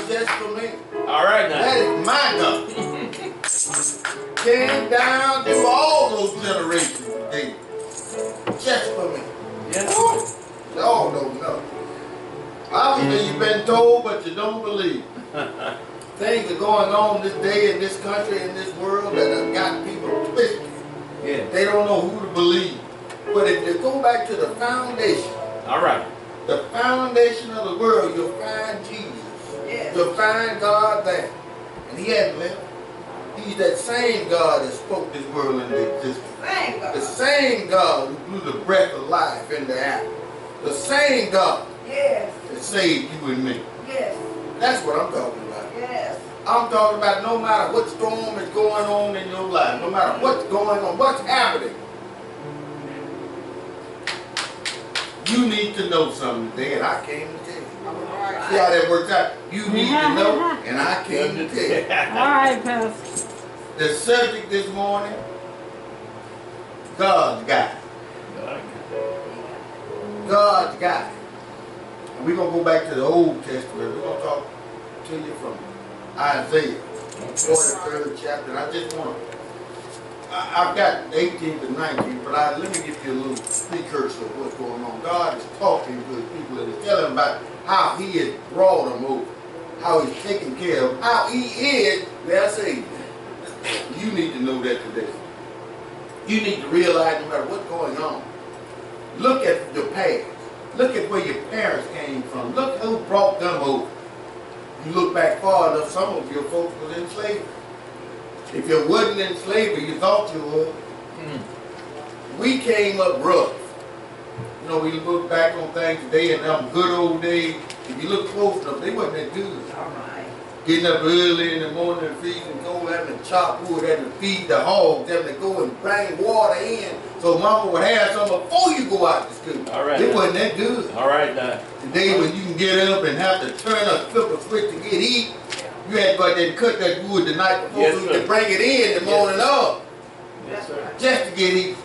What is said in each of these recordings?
God just for me. All right now. That is my God. Came down through all those generations today. Just for me. Yeah. Y'all don't know. Obviously you've been told, but you don't believe. Things are going on this day in this country, in this world, that have got people twisted. Yeah. They don't know who to believe. But if you go back to the foundation, All right. the foundation of the world, you'll find Jesus. Yes. You'll find God there. And he hasn't left. He's that same God that spoke this world into existence. Thank God. The same God who blew the breath of life in the atmosphere. The same God Yes. that saved you and me. Yes. That's what I'm talking about. Yes. I'm talking about no matter what storm is going on in your life, no matter what's going on, what's happening, you need to know something today, and I came to tell you. All right. See how that works out? You need to know, and I came to tell you. All right, Pastor. The subject this morning, God's guide. God's guide. And we're going to go back to the Old Testament. We're going to talk to you from Isaiah, 43rd chapter. And I just want to, I've got 18 to 19, but let me give you a little precursor of what's going on. God is talking to his people and he's telling them about how he has brought them over, how he's taken care of them, how he is their Savior. You need to know that today. You need to realize no matter what's going on, look at your past. Look at where your parents came from. Look who brought them over. You look back far enough, some of your folks was in slavery. If you wasn't in slavery, you thought you were. We came up rough. You know, we look back on things today and them good old days. If you look close enough, they wasn't that good. All right. Getting up early in the morning and feeding cold, having to chop wood, having to feed the hogs, having to go and bring water in so mama would have some before you go out to school. All right. It wasn't that good. All right now. Today when you can get up and have to turn a flip a switch to get heat, you had to go out there and cut that wood the night before so you could bring it in the morning of. Yes, sir. Just to get heat.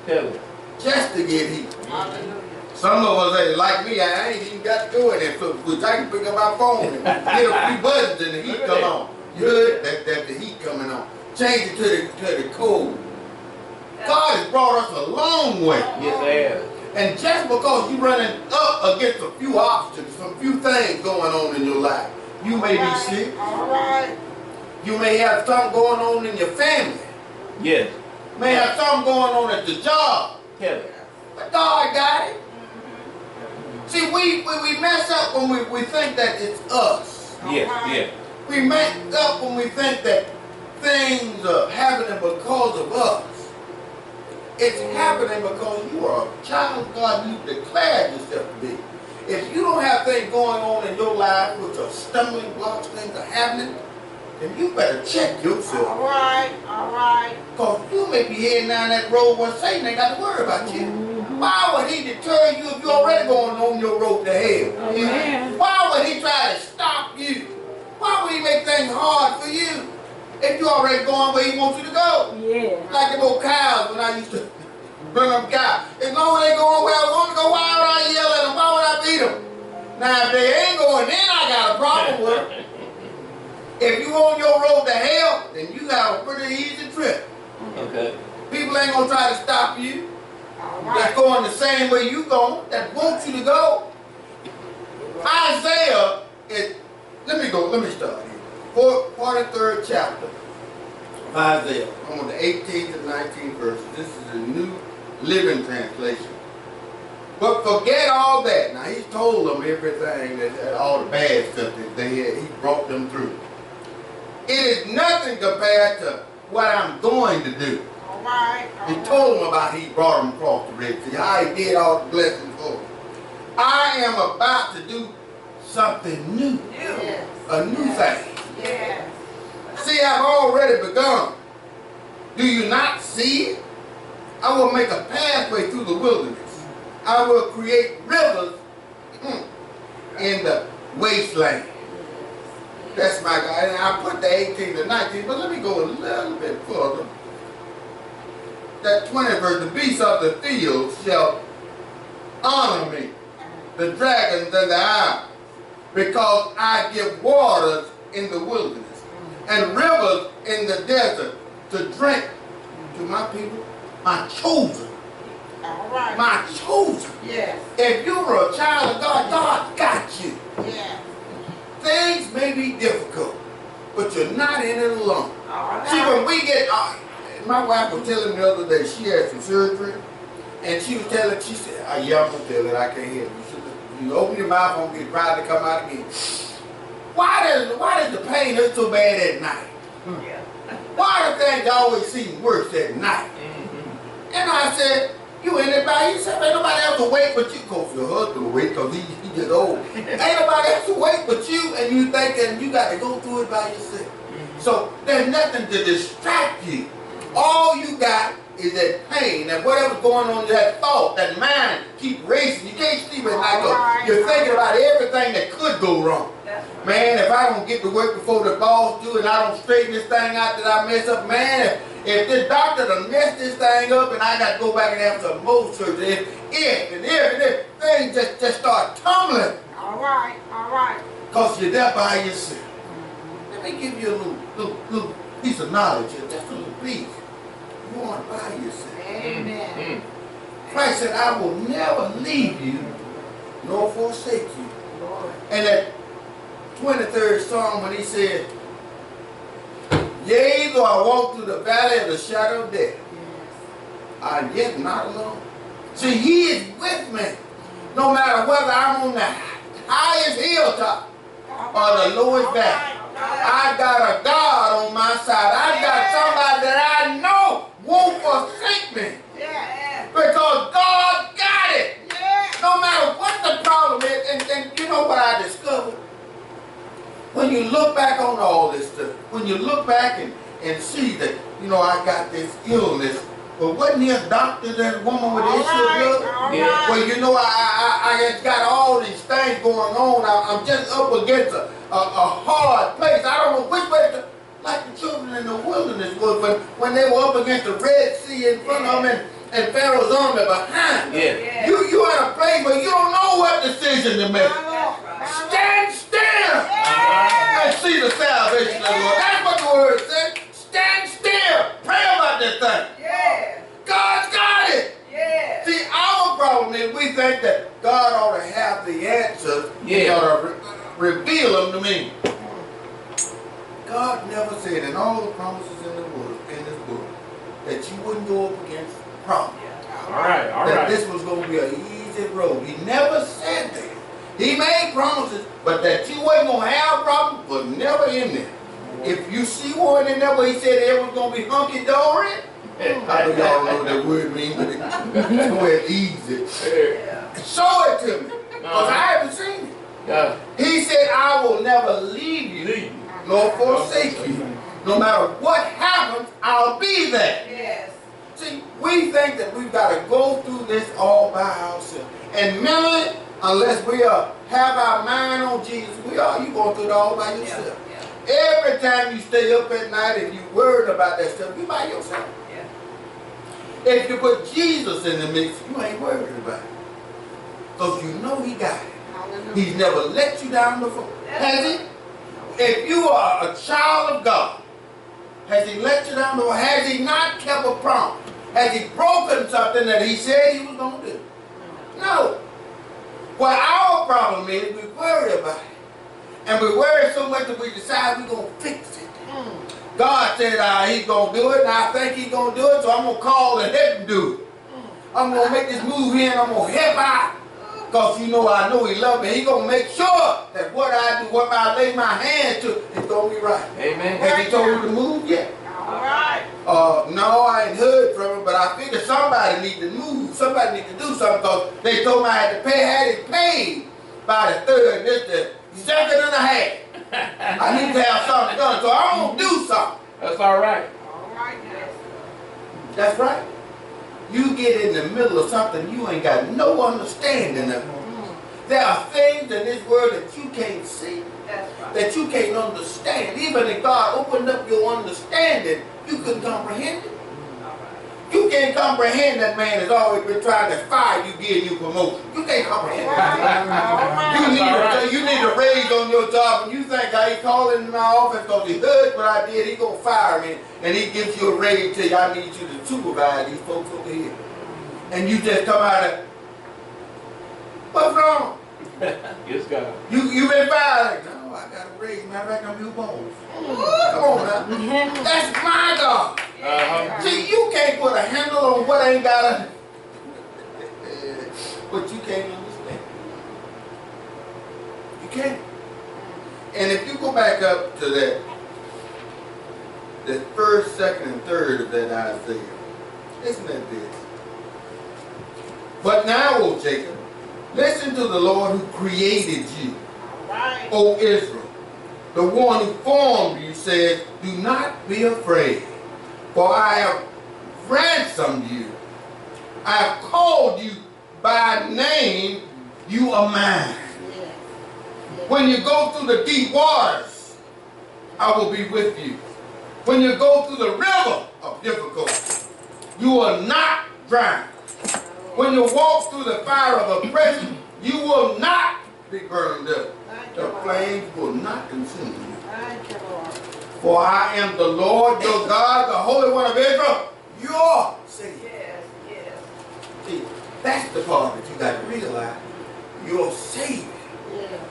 Tell me. Just to get heat. Hallelujah. Some of us ain't like me, I ain't even got to do it that flip switch. I can pick up my phone and hit a few buttons and the heat come on. You heard? That's the heat coming on. Change it to the cold. God has brought us a long way. Yes, I have. And just because you're running up against a few obstacles, a few things going on in your life, you may be sick. All right. You may have something going on in your family. Yes. May have something going on at the job. Tell me. But God got it. See, we mess up when we think that it's us. Yes, yeah. We mess up when we think that things are happening because of us. It's happening because you are a child of God and you declared yourself to be. If you don't have things going on in your life which are stumbling blocks, things are happening, then you better check yourself. All right. All right. Because you may be heading down that road where Satan ain't got to worry about you. Why would he deter you if you're already going on your road to hell? Amen. Why would he try to stop you? Why would he make things hard for you if you're already going where he wants you to go? Yeah. Like them old cows when I used to bring them cows. As long as they going where I want to go, why would I yell at them? Why would I beat them? Now if they ain't going, then I got a problem with them. If you on your road to hell, then you have a pretty easy trip. Okay. People ain't gonna try to stop you. All That's right. going the same way you going, that wants you to go. Isaiah is, let me start here. 43rd chapter of Isaiah. I'm on the 18th and 19th verses. This is a New Living Translation. But forget all that. Now he's told them everything, that all the bad stuff that they had, he brought them through. It is nothing compared to what I'm going to do. All right. He told them about he brought them across the Red Sea, how he did all the blessings for them. I am about to do something new. Yes. A new thing. Yes. See, I've already begun. Do you not see it? I will make a pathway through the wilderness. I will create rivers in the wasteland. That's my God. And I put the 18th and 19th, but let me go a little bit further. That 20th verse, the beasts of the field shall honor me, the dragons and the owls, because I give waters in the wilderness and rivers in the desert to drink to my people, my chosen. All right. My chosen. Yes. If you were a child of God, God got you. Yes. Things may be difficult, but you're not in it alone. All right. See, when we get, my wife was telling me the other day, she had some surgery, and she was telling, she said, yeah, I'm going to tell it, I can't hear you. You open your mouth, I'm going to get pride to come out again. Why does the pain hurt so bad at night? Yeah. Why do things always seem worse at night? And I said, you in it by yourself. Ain't nobody else awake but you. Because your husband awake because he just old. Ain't nobody else awake but you, and you thinking you got to go through it by yourself. So there's nothing to distract you. All you got is that pain, and whatever's going on, that thought, that mind keep racing. You can't sleep at night because you're thinking about everything that could go wrong. Man, if I don't get to work before the boss do and I don't straighten this thing out that I mess up, man, if this doctor done messed this thing up and I got to go back and have some more surgery, if things just start tumbling. All right. All right. Because you're there by yourself. Let me give you a little piece of knowledge here, just a little piece. You aren't by yourself. Amen. Christ said, I will never leave you nor forsake you. Lord. And that 23rd Psalm when he said, yea, though I walk through the valley of the shadow of death, I am yet not alone. See, he is with me. No matter whether I'm on the highest hilltop or the lowest valley. I got a God on my side. I got somebody that I know won't forsake me. Yeah. Because God got it. Yeah. No matter what the problem is, and you know what I discovered? When you look back on all this stuff, when you look back and see that, you know, I got this illness, but wasn't he a doctor, that woman with the issue of blood? Yeah. Well, you know, I just got all these things going on. I'm just up against a hard place. I don't know which way to, like the children in the wilderness was when they were up against the Red Sea in front of them and Pharaoh's army behind them. Yeah. You at a place where you don't know what decision to make. Stand still and see the salvation of the Lord. That's what the word said. Stand still. Pray about this thing. Yeah. God's got it. Yeah. See, our problem is we think that God ought to have the answers. He Yeah. ought to reveal them to me. God never said in all the promises in the word, in this book, that you wouldn't go up against problems. All right. That this was going to be an easy road. He never said that. He made promises, but that you wasn't going to have problems was never in there. If you see one in there where he said it was going to be hunky-dory, I know y'all know what that word means, but it's where it's easy. Show it to me, because I haven't seen it. Yeah. He said, I will never leave you nor forsake you. No matter what happens, I'll be there. Yes. See, we think that we've got to go through this all by ourselves. And mentally, unless we have our mind on Jesus, you going through it all by yourself. Every time you stay up at night and you worried about that stuff, you by yourself. If you put Jesus in the mix, you ain't worried about it. Because you know he got it. He's never let you down before. Has he? If you are a child of God, has he let you down before? Has he not kept a promise? Has he broken something that he said he was going to do? No. Well, our problem is we worry about it. And we worry so much that we decide we're going to fix it. God said he's going to do it, and I think he's going to do it, so I'm going to call and help him do it. I'm going to make this move here, and I'm going to help out. Because I know he loves me. He's going to make sure that what I do, what I lay my hand to, is going to be right. Amen. Has he told you to move yet? All right. No, I ain't heard from him, but I figured somebody need to move. Somebody need to do something, because they told me I had to pay. Had it paid by the third, this the second and a half. I need to have something done, so I'm going to do something. That's all right. All right. That's right. You get in the middle of something you ain't got no understanding of. There are things in this world that you can't see, that you can't understand. Even if God opened up your understanding, you couldn't comprehend it. You can't comprehend that man has always been trying to fire you, give you promotion. You can't comprehend that. You need a raise on your job, and you think I ain't calling in my office because he heard what I did, he gonna fire me, and he gives you a raise till I need you to supervise these folks over here. And you just come out of, what's wrong? Yes, God. You been fired? No, I got a raise. Matter of fact, I'm new boss. Come on now. That's my God. See, you can't put a handle on what ain't got a, but you can't understand. You can't. And if you go back up to that, the first, second, and third of that Isaiah, listen to this. But now, O Jacob, listen to the Lord who created you. Right. O Israel, the one who formed you says, do not be afraid, for I have ransomed you. I have called you by name, you are mine. When you go through the deep waters, I will be with you. When you go through the river of difficulty, you will not drown. When you walk through the fire of oppression, you will not be burned up. The flames will not consume you. For I am the Lord your God, the Holy One of Israel, your Savior. Yes, yes. See, that's the part that you got to realize. Your Savior.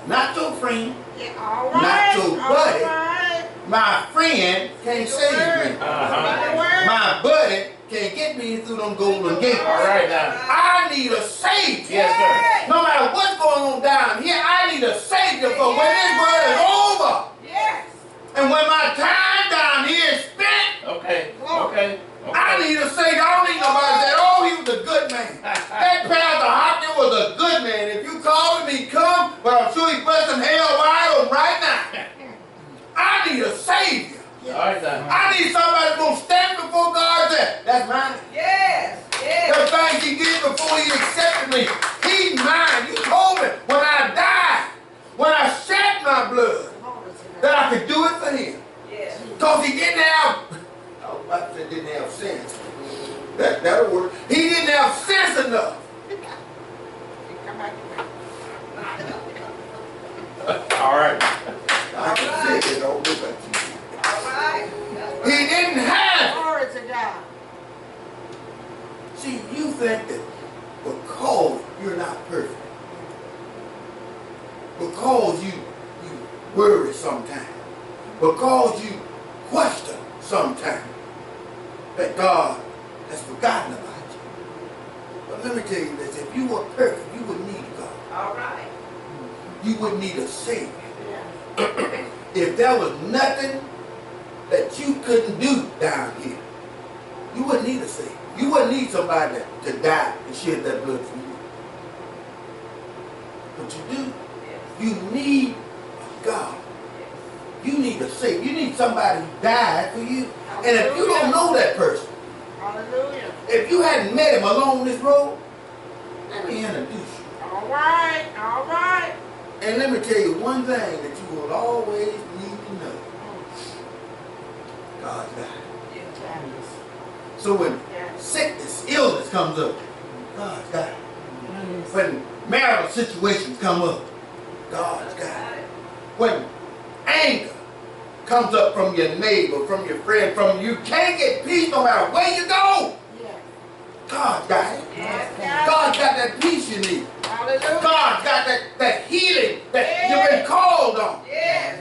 Not your friend. Yeah, all right. Not your buddy. Right. My friend can't save me. My buddy can't get me through them golden gates. All right now. I need a Savior. Yes, sir. No matter what's going on down here, I need a Savior for when this world is over. Yes. And when my time down here is spent, Okay. I need a Savior. I don't need nobody that, oh, he was a good man. That Pastor Hopkins was a good man. If you call him, he come, but I'm sure he bust some hell wide open right now. I need a Savior. All right now. I need somebody that's going to stand before God and say, that's mine. Yes. Yes. The things he did before he accepted me, he's mine. You told me when I died, when I shed my blood, that I could do it for him. Yes. Because he didn't have, I said didn't have sense. That'll work. He didn't have sense enough. All right. I can say it all the way. All right. He didn't have. Glory to God. See, you think that because you're not perfect, because you worry sometimes, because you question sometimes, that God has forgotten about you. But let me tell you this, if you were perfect, you wouldn't need God. All right. You wouldn't need a Savior. Yeah. If there was nothing that you couldn't do down here, you wouldn't need a Savior. You wouldn't need somebody to die and shed that blood for you. But you do. Yes. You need God. You need a Savior. You need somebody who died for you. And if you don't know that person, Hallelujah. if you hadn't met him along this road, let me introduce you. All right. All right. And let me tell you one thing that you will always need to know. God died. So when sickness, illness comes up, God's got it. When marital situations come up, God's got it. When anger comes up from your neighbor, from your friend, from you can't get peace no matter where you go, God's got it. God's got that peace you need. Hallelujah. God's got that healing that you've been called on. Yes.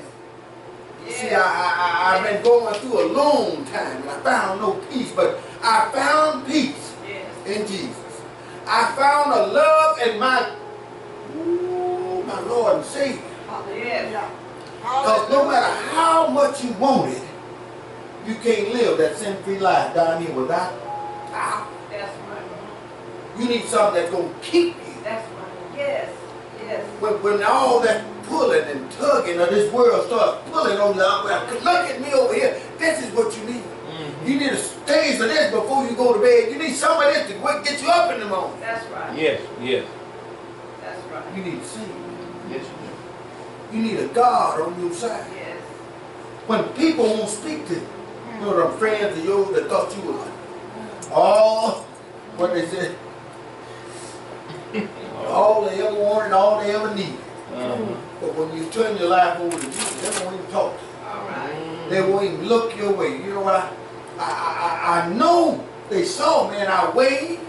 See, I've been going through a long time and I found no peace, but I found peace in Jesus. I found a love in my Lord and Savior. Yes. Because no matter how much you want it, you can't live that sin-free life down here without power. That's right. You need something that's going to keep you. That's right. Yes. Yes. When all that pulling and tugging of this world starts pulling on you, look at me over here. This is what you need. You need a stage of this before you go to bed. You need some of this to get you up in the morning. That's right. Yes. That's right. You need to sing. Yes, You need a God on your side. Yes. When people won't speak to you, you know them friends of yours that thought you were all what they said, all they ever wanted, all they ever needed. But when you turn your life over to Jesus, they won't even talk to you. All right. They won't even look your way. You know what? I know they saw me and I waved,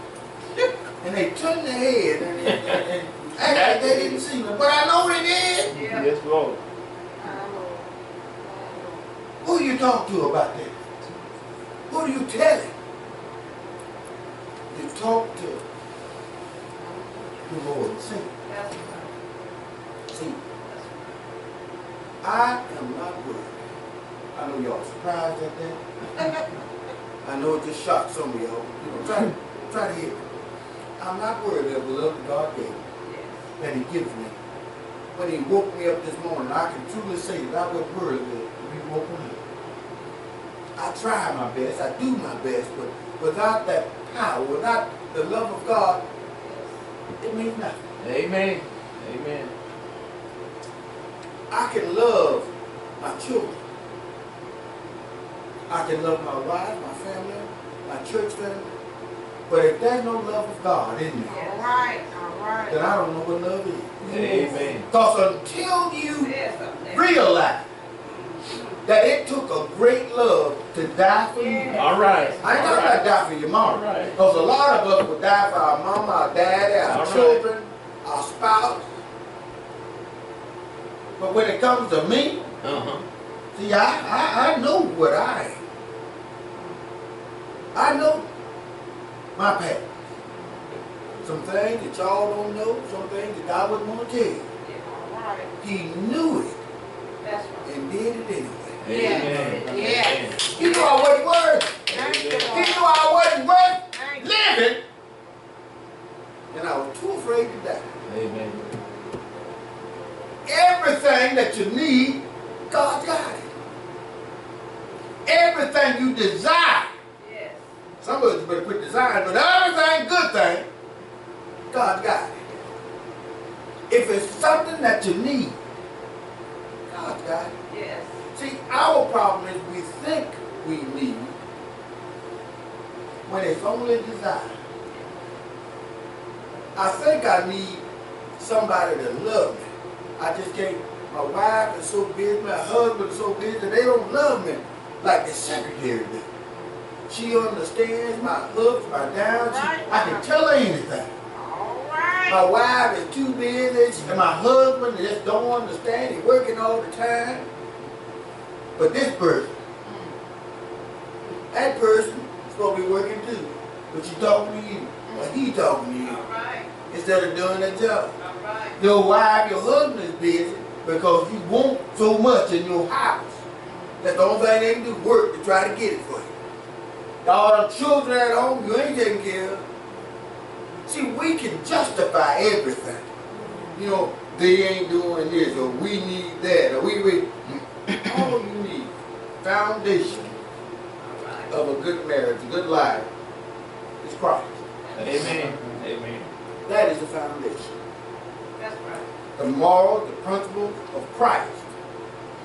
and they turned their head and act like they didn't see me. But I know they did. Yeah. Yes, Lord. Who do you talk to about that? Who do you tell it? You talk to the Lord. See, That's right. see, I am not worried. I know y'all surprised at that. I know it just shocked some of y'all. You know, try to hear it. I'm not worried that the love God gave me, that He gives me. When He woke me up this morning, I can truly say that I wasn't worried that He woke me up. I try my best, I do my best, but without that power, without the love of God, it means nothing. Amen. Amen. I can love my children. I can love my wife, my family, my church family. But if there's no love of God in me, All right. All right. then I don't know what love is. Amen. Because until you Yes, up there. realize that it took a great love to die for you. Yeah. All right. I ain't talking about die for your mama. All right. Because a lot of us would die for our mama, our daddy, our All right. children, our spouse. But when it comes to me, see, I know what I am. I know my past. Some things that y'all don't know, some things that God wouldn't want to tell you. All right. He knew it That's right. and did it anyway. Amen. Yes. He knew I wasn't worth. Thank you, He Lord. knew I wasn't worth Thank you. living. And I was too afraid to die. Amen. Everything that you need, God got it. Everything you desire. Yes. Some of us better quit desiring, but everything, good thing, God got it. If it's something that you need, God got it. Yes. See, our problem is we think we need when it's only a desire. I think I need somebody to love me. I just can't. My wife is so busy, my husband is so busy, they don't love me like the secretary do. She understands my ups, my downs. I can tell her anything. All right. My wife is too busy, and my husband just don't understand. He's working all the time. But this person, that person is supposed to be working too. But she talking to you, or he talking to you, All right. instead of doing their job. All right. Your wife, your husband is busy because you want so much in your house. That's the only thing they can do, work to try to get it for you. All the children at home, you ain't taking care of. See, we can justify everything. You know, they ain't doing this, or we need that, or we all you need, foundation All right. of a good marriage, a good life, is Christ. Amen. Amen. That is the foundation. That's right. The morals, the principles of Christ.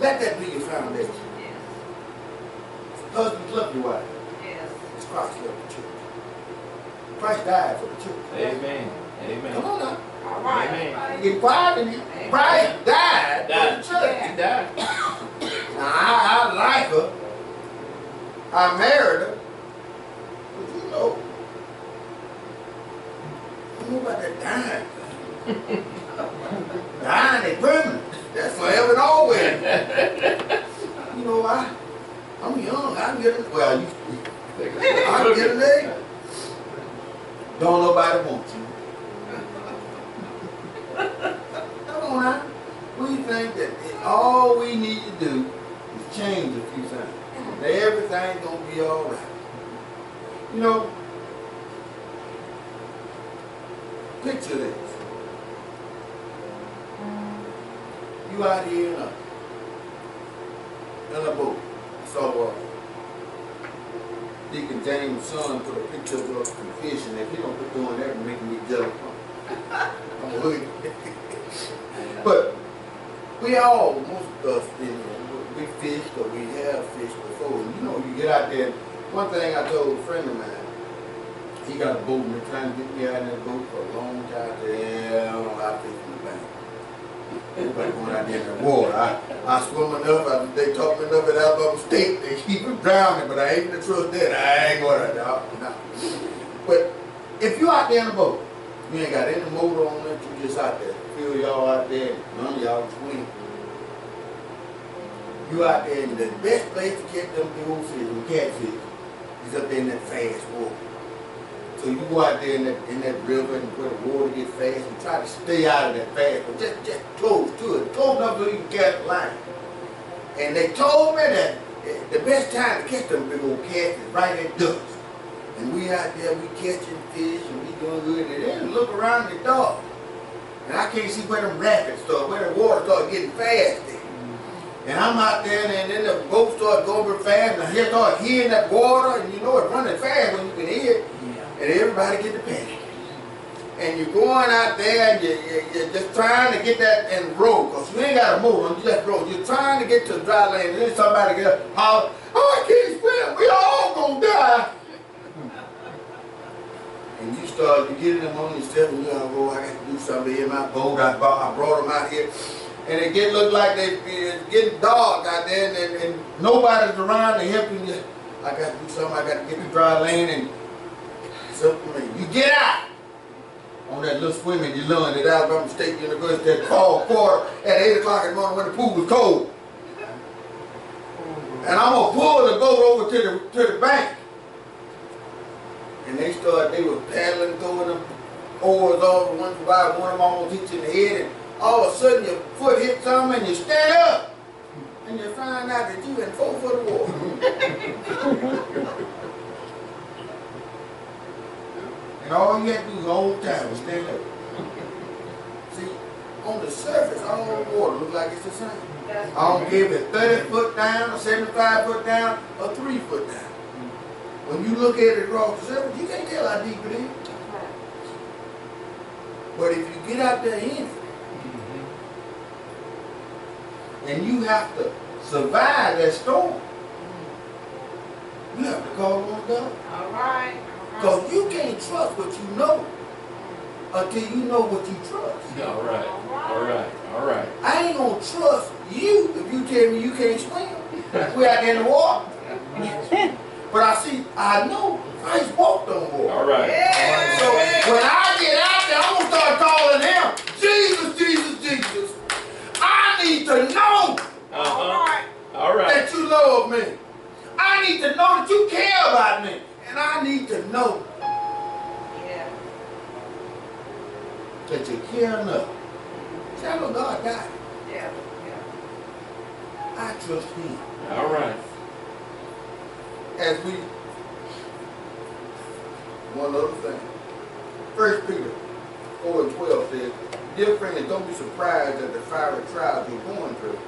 Let that be your foundation. Yes. Husbands, love your wife. Yes. It's Christ loved the church. Christ died for the church. Amen. Come Amen. on now. All right. Amen. You get quiet in here. Christ died for the Died. church. He died. Now, I like her. I married her. But you know, I don't know about that dying thing. Dying is permanent. That's forever and always. You know, I'm young. I can get it. Well, I can get it late. Don't nobody want you. Come on now. We think that all we need to do is change a few things. That everything's going to be all right. You know, picture this. You out here in a boat. So, Deacon James' son put a picture of us fishing. If he don't quit doing that, it's making me jealous. I'm a hood. But we all, most of us, we fished or we have fished before. And you know, you get out there. One thing I told a friend of mine, He got a boat and they're trying to get me out in that boat for a long time. I said, yeah, I don't know how to fish in the bank. Everybody going out there in the water. I swim enough. They taught me enough at Alabama State. They keep them drowning, but I ain't the trust that. I ain't going out there. No. But if you out there in the boat, you ain't got any motor on it, you just out there. Feel y'all out there, none of y'all swim. You out there, and the best place to catch them big old fish, them catfish, is up there in that fast water. So you go out there in that river and where the water gets fast and try to stay out of that fast, but just close to it. Close enough so you can catch the line. And they told me that the best time to catch them big old cats is right at dusk. And we out there, we catching fish and we doing good. And then look around the dark. And I can't see where them rapids start, where the water started getting fast there. And I'm out there, and then the boat started going very fast, and I start hearing that water, and you know it's running fast when you can hear it. And everybody get to panic. And you're going out there, and you're just trying to get that and row, because you ain't got a motor, you just row. You're trying to get to the dry land, and then somebody get up, holler, oh, I can't swim, we all gonna die. And you get them on yourself, and you're like, oh, I got to do something in my boat. I brought them out here. And it look like it's getting dark out there, and nobody's around to help you. I got to do something. I got to get to dry land, and something. You get out on that little swimming you learned at Alabama State University that fall quarter at 8 o'clock in the morning when the pool was cold. And I'm gonna pull the boat over to the bank. And they were paddling, throwing them oars all one by one of them almost hit you in the head, and all of a sudden your foot hit something and you stand up and you find out that you in 4 foot of water. And all you had to do the whole time was stand up. See, on the surface, all the water looks like it's the same. I don't care if it's 30 foot down, or 75 foot down, or 3 foot down. When you look at it across the surface, you can't tell how deep it is. But if you get out there in it, and you have to survive that storm, you have to call on God. All right. Because you can't trust what you know until you know what you trust. All right. All right. All right. I ain't going to trust you if you tell me you can't swim. We're out there in the water. But I know Christ walked on water. All right. Yeah. So when I get out there, I'm going to start calling him, Jesus, Jesus, Jesus. I need to know All right. that you love me. I need to know that you care about me. And I need to know that you care enough. See, I know God got it. Yeah. I trust him. All right. As we, one other thing. 1 Peter 4:12 says, dear friends, don't be surprised at the fiery trials you're going through.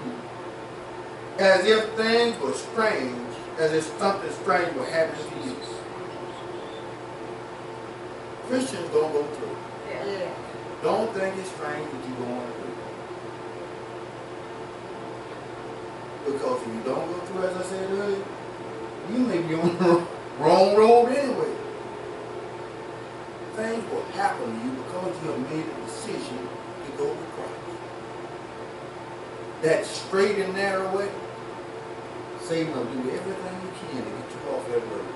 As if things were strange, as if something strange were happening to you. Christians don't go through it. Yeah. Don't think it's strange what you're going through. Because if you don't go through, as I said earlier, you may be on the wrong road anyway. Things will happen to you because you have made a decision to go with Christ. That straight and narrow way, Satan will do everything he can to get you off that road.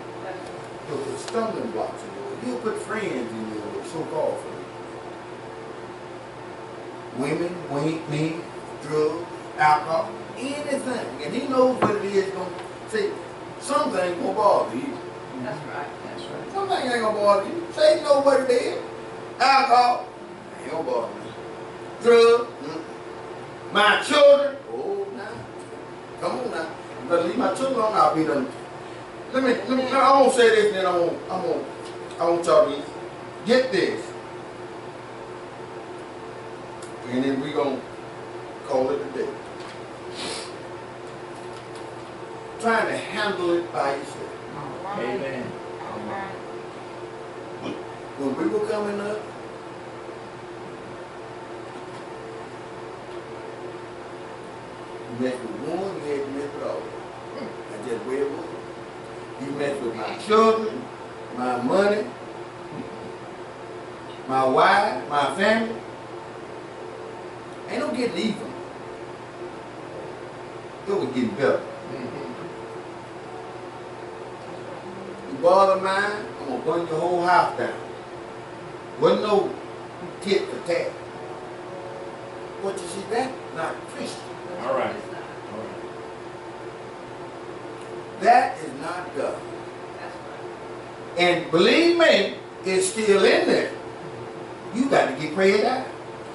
He'll put stumbling blocks in your way. He'll put friends in your way, so-called friends. Women, men, drugs, alcohol, anything. And he knows what it is going to say. Some things won't bother you. That's right. That's right. Some things ain't going to bother you. Satan knows what it is. Alcohol, ain't going to bother me. Drugs, my children, oh, now. Come on now. You better leave my children alone, I'll be done. I'm going to say this, and then I'm going to talk to you. Get this. And then we're going to call it a day. Trying to handle it by yourself. Amen. When we were coming up, you messed with one, you had to mess with all. That's just where it was. You messed with my children, my money, my wife, my family. Ain't no getting even. It was getting better. You bother mine, I'm gonna burn your whole house down. Wasn't no tit for tat. But you see, that's not Christian. All right. It's not. All right. That is not God. That's right. And believe me, it's still in there. You got to get prayed out.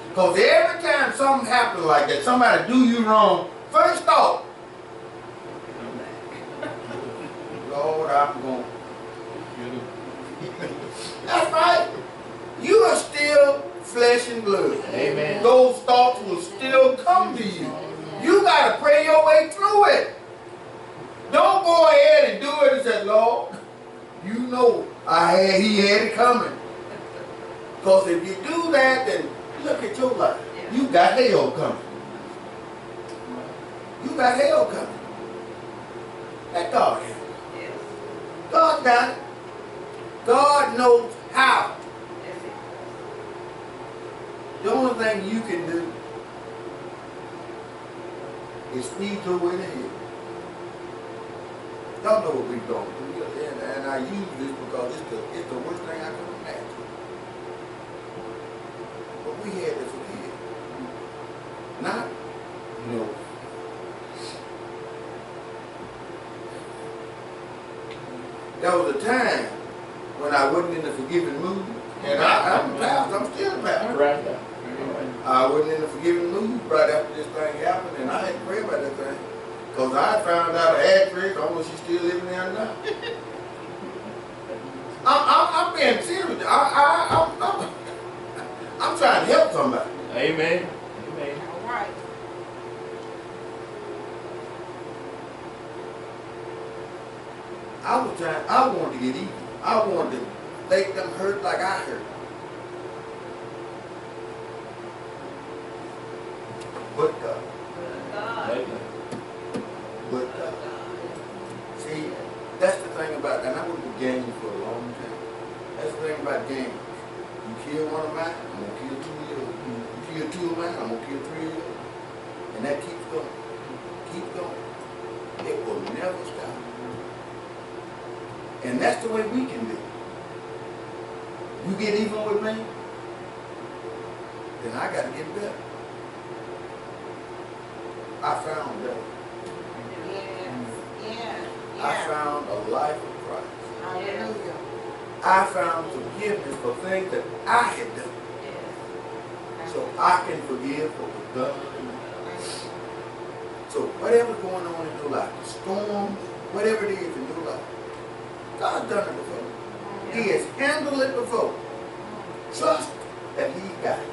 Because every time something happens like that, somebody do you wrong, first thought, Lord, I'm going. That's right. You are still flesh and blood. Amen. Those thoughts will still come to you. You got to pray your way through it. Don't go ahead and do it and say, Lord, you know he had it coming. Because if you do that, then look at your life. You got hell coming. You got hell coming. Let God handle it. Yes. God got it. God knows how. Yes, it The only thing you can do is speed your way to hell. Y'all know what we've gone through. And I use this because it's the worst thing I could imagine. But we had to forgive. Not, there was a time when I wasn't in the forgiving mood. And I'm a pastor, I'm still a All pastor. right. All right. I wasn't in the forgiving mood right after this thing happened, and I had to pray about that thing. Because I found out an address, I don't know if she's still living there or not. I'm being serious. I'm trying to help somebody. Amen. Amen. is. All right. I wanted to get even. I wanted to make them hurt like I hurt. But God. Good God. Amen. But God. See, that's the thing about, and I went to games for a long time. That's the thing about games. You kill one of mine, I'm going to kill two of yours. You kill two of mine, I'm going to kill three of yours. And that keeps going. Keep going. It will never stop. And that's the way we can do it. You get even with me, then I got to get better. I found that. Yes. I found a life of Christ. Hallelujah. I found forgiveness for things that I had done. Yes. So I can forgive what was done to me. So whatever's going on in your life, the storms, whatever it is in your life, God's done it before. He has handled it before. Trust that He got it.